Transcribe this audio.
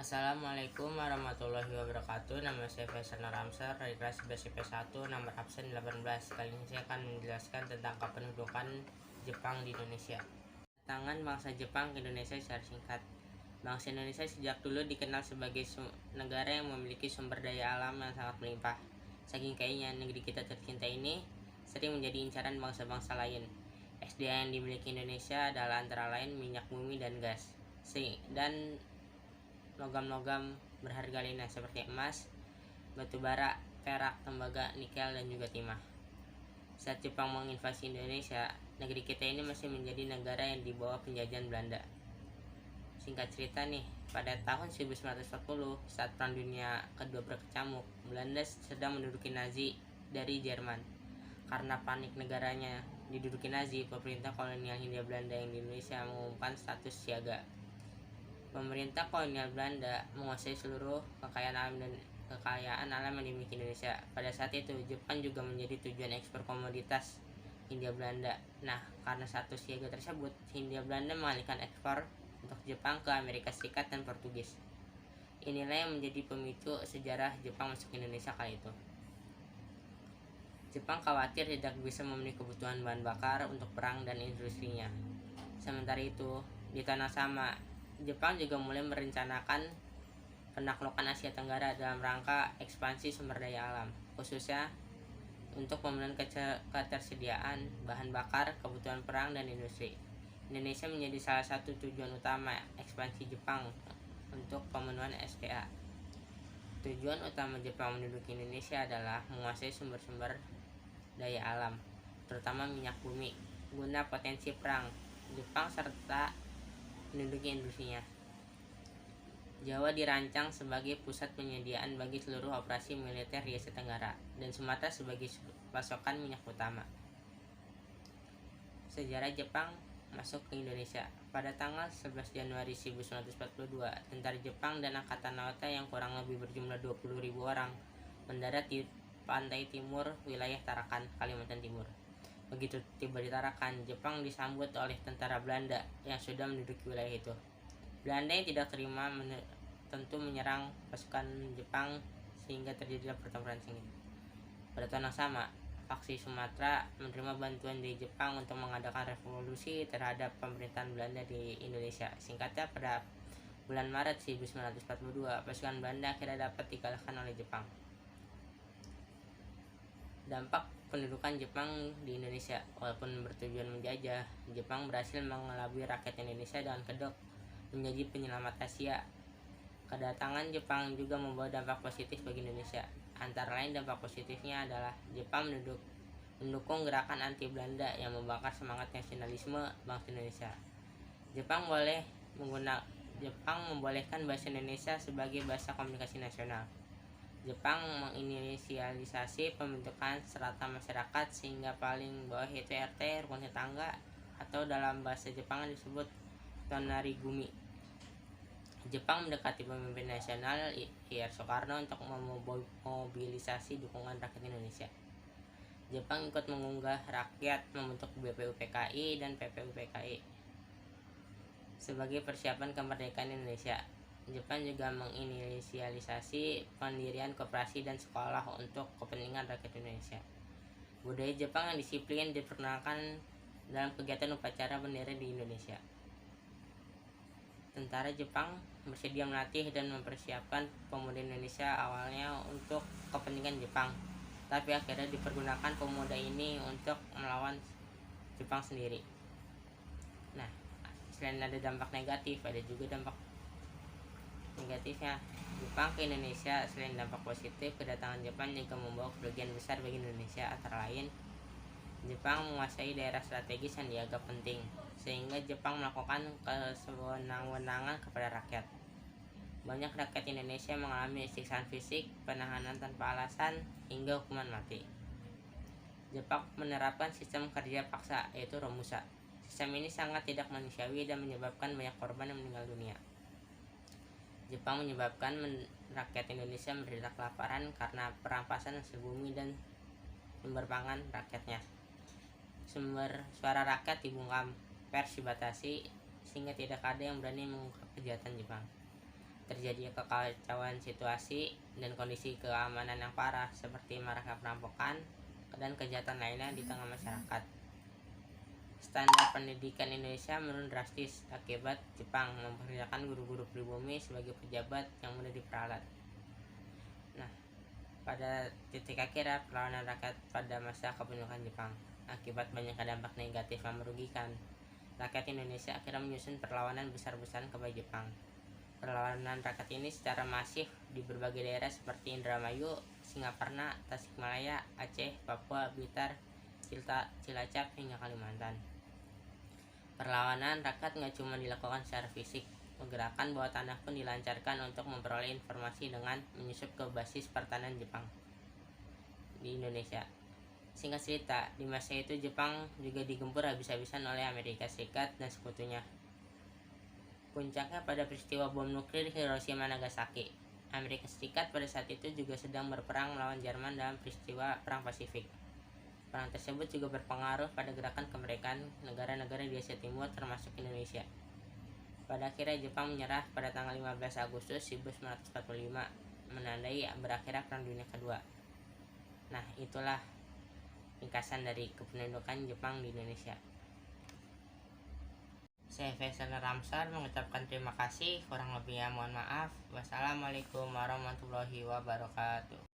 Assalamualaikum warahmatullahi wabarakatuh. Nama saya Faisal Ramsar dari kelas 11 IP1, nomor absen 18. Kali ini saya akan menjelaskan tentang kependudukan Jepang di Indonesia. Tangan bangsa Jepang ke Indonesia secara singkat. Bangsa Indonesia sejak dulu dikenal sebagai negara yang memiliki sumber daya alam yang sangat melimpah. Saking kayanya negeri kita tercinta ini sering menjadi incaran bangsa-bangsa lain. SDA yang dimiliki Indonesia adalah antara lain minyak bumi dan gas. Dan logam-logam berharga lainnya seperti emas, batu bara, perak, tembaga, nikel, dan juga timah. Saat Jepang menginvasi Indonesia, negeri kita ini masih menjadi negara yang di bawah penjajahan Belanda. Singkat cerita nih, pada tahun 1940 saat Perang Dunia Kedua berkecamuk, Belanda sedang menduduki Nazi dari Jerman. Karena panik negaranya diduduki Nazi, pemerintah kolonial Hindia Belanda yang di Indonesia mengumumkan status siaga. Pemerintah kolonial Belanda menguasai seluruh kekayaan alam yang dimiliki Indonesia. Pada saat itu, Jepang juga menjadi tujuan ekspor komoditas Hindia Belanda. Nah, karena status siaga tersebut, Hindia Belanda mengalihkan ekspor untuk Jepang ke Amerika Serikat dan Portugis. Inilah yang menjadi pemicu sejarah Jepang masuk Indonesia kali itu. Jepang khawatir tidak bisa memenuhi kebutuhan bahan bakar untuk perang dan industrinya. Sementara itu, di tanah sama, Jepang juga mulai merencanakan penaklukan Asia Tenggara dalam rangka ekspansi sumber daya alam, khususnya untuk pemenuhan ketersediaan bahan bakar, kebutuhan perang, dan industri. Indonesia menjadi salah satu tujuan utama ekspansi Jepang untuk pemenuhan SDA. Tujuan utama Jepang menduduki Indonesia adalah menguasai sumber-sumber daya alam, terutama minyak bumi, guna potensi perang Jepang serta menduduki industrinya. Jawa dirancang sebagai pusat penyediaan bagi seluruh operasi militer di Asia Tenggara dan Sumatera sebagai pasokan minyak utama. Sejarah Jepang masuk ke Indonesia. Pada tanggal 11 Januari 1942, tentara Jepang dan Angkatan Lautnya yang kurang lebih berjumlah 20.000 orang mendarat di pantai timur wilayah Tarakan, Kalimantan Timur. Begitu tiba di Tarakan, Jepang disambut oleh tentara Belanda yang sudah menduduki wilayah itu. Belanda yang tidak terima tentu menyerang pasukan Jepang sehingga terjadilah pertempuran singkat. Pada tahun yang sama, faksi Sumatera menerima bantuan dari Jepang untuk mengadakan revolusi terhadap pemerintahan Belanda di Indonesia. Singkatnya, pada bulan Maret 1942, pasukan Belanda akhirnya dapat dikalahkan oleh Jepang. Dampak pendudukan Jepang di Indonesia. Walaupun bertujuan menjajah, Jepang berhasil mengelabui rakyat Indonesia dengan kedok menjadi penyelamat Asia. Kedatangan Jepang juga membawa dampak positif bagi Indonesia. Antara lain dampak positifnya adalah Jepang mendukung gerakan anti Belanda yang membakar semangat nasionalisme bangsa Indonesia. Jepang membolehkan bahasa Indonesia sebagai bahasa komunikasi nasional. Jepang menginisialisasi pembentukan strata masyarakat sehingga paling bawah yaitu RT, rukun tetangga, atau dalam bahasa Jepang disebut Tonarigumi. Jepang mendekati pemimpin nasional Ir Soekarno untuk memobilisasi dukungan rakyat Indonesia. Jepang ikut mengunggah rakyat membentuk BPUPKI dan PPUPKI sebagai persiapan kemerdekaan Indonesia. Jepang juga menginisialisasi pendirian koperasi dan sekolah untuk kepentingan rakyat Indonesia. Budaya Jepang yang disiplin diperkenalkan dalam kegiatan upacara bendera di Indonesia. Tentara Jepang bersedia melatih dan mempersiapkan pemuda Indonesia awalnya untuk kepentingan Jepang, tapi akhirnya dipergunakan pemuda ini untuk melawan Jepang sendiri. Nah, selain ada dampak negatif, ada juga dampak negatifnya. Jepang ke Indonesia. Selain dampak positif, kedatangan Jepang juga membawa kerugian besar bagi Indonesia. Antara lain, Jepang menguasai daerah strategis yang dianggap penting, sehingga Jepang melakukan kesewenang-wenangan kepada rakyat. Banyak rakyat Indonesia mengalami siksaan fisik, penahanan tanpa alasan, hingga hukuman mati. Jepang menerapkan sistem kerja paksa, yaitu Romusa. Sistem ini sangat tidak manusiawi dan menyebabkan banyak korban yang meninggal dunia. Jepang menyebabkan rakyat Indonesia menderita kelaparan karena perampasan hasil bumi dan sumber pangan rakyatnya. Suara rakyat dibungkam, pers dibatasi, sehingga tidak ada yang berani mengungkap kejahatan Jepang. terjadi kekacauan situasi dan kondisi keamanan yang parah seperti maraknya perampokan dan kejahatan lainnya di tengah masyarakat. Standar pendidikan Indonesia menurun drastis akibat Jepang mempekerjakan guru-guru pribumi sebagai pejabat yang mudah diperalat. Nah, pada titik akhirnya perlawanan rakyat pada masa kepemilikan Jepang. Akibat banyaknya dampak negatif yang merugikan, rakyat Indonesia akhirnya menyusun perlawanan besar-besaran kepada Jepang. Perlawanan rakyat ini secara masif di berbagai daerah seperti Indramayu, Singaparna, Tasikmalaya, Aceh, Papua, Blitar, Cilacap, hingga Kalimantan. Perlawanan rakyat nggak cuma dilakukan secara fisik, gerakan bawah tanah pun dilancarkan untuk memperoleh informasi dengan menyusup ke basis pertahanan Jepang di Indonesia. Singkat cerita, di masa itu Jepang juga digempur habis-habisan oleh Amerika Serikat dan sekutunya. Puncaknya pada peristiwa bom nuklir Hiroshima Nagasaki. Amerika Serikat pada saat itu juga sedang berperang melawan Jerman dalam peristiwa Perang Pasifik. Perang tersebut juga berpengaruh pada gerakan kemerdekaan negara-negara di Asia Timur termasuk Indonesia. Pada akhirnya Jepang menyerah pada tanggal 15 Agustus 1945, menandai berakhirnya Perang Dunia Kedua. Nah, itulah ringkasan dari kependudukan Jepang di Indonesia. Saya Faisal Ramsar mengucapkan terima kasih, kurang lebihnya mohon maaf. Wassalamualaikum warahmatullahi wabarakatuh.